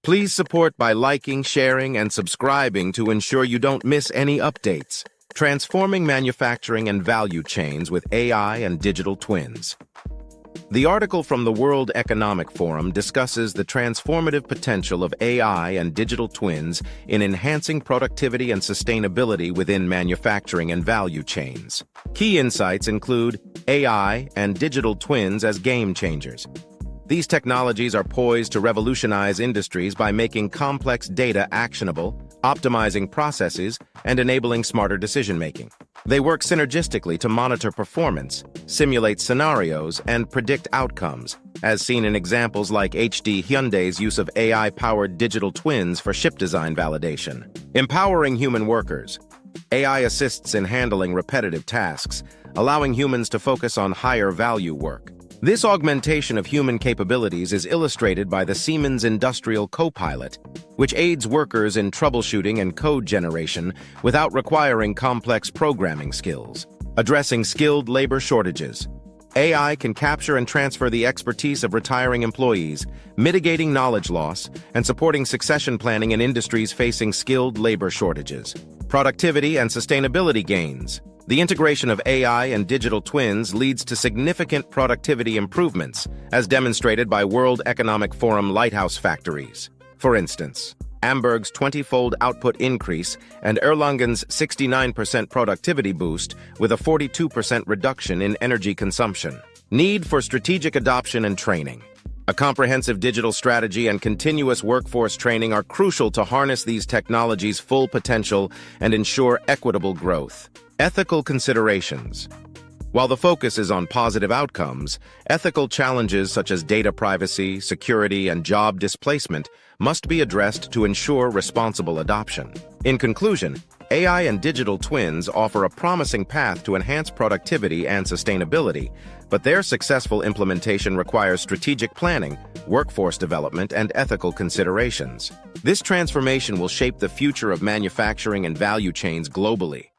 Please support by liking, sharing, and subscribing to ensure you don't miss any updates. Transforming manufacturing and value chains with AI and digital twins. The article from the World Economic Forum discusses the transformative potential of AI and digital twins in enhancing productivity and sustainability within manufacturing and value chains. Key insights include AI and digital twins as game changers. These technologies are poised to revolutionize industries by making complex data actionable, optimizing processes, and enabling smarter decision-making. They work synergistically to monitor performance, simulate scenarios, and predict outcomes, as seen in examples like Hyundai's use of AI-powered digital twins for ship design validation. Empowering human workers. AI assists in handling repetitive tasks, allowing humans to focus on higher-value work. This augmentation of human capabilities is illustrated by the Siemens Industrial Copilot, which aids workers in troubleshooting and code generation without requiring complex programming skills. Addressing skilled labor shortages. AI can capture and transfer the expertise of retiring employees, mitigating knowledge loss, and supporting succession planning in industries facing skilled labor shortages. Productivity and sustainability gains. The integration of AI and digital twins leads to significant productivity improvements, as demonstrated by World Economic Forum lighthouse factories. For instance, Amberg's 20-fold output increase and Erlangen's 69% productivity boost with a 42% reduction in energy consumption. Need for strategic adoption and training. A comprehensive digital strategy and continuous workforce training are crucial to harness these technologies' full potential and ensure equitable growth. Ethical considerations. While the focus is on positive outcomes, ethical challenges such as data privacy, security, and job displacement must be addressed to ensure responsible adoption. In conclusion, AI and digital twins offer a promising path to enhance productivity and sustainability, but their successful implementation requires strategic planning, workforce development, and ethical considerations. This transformation will shape the future of manufacturing and value chains globally.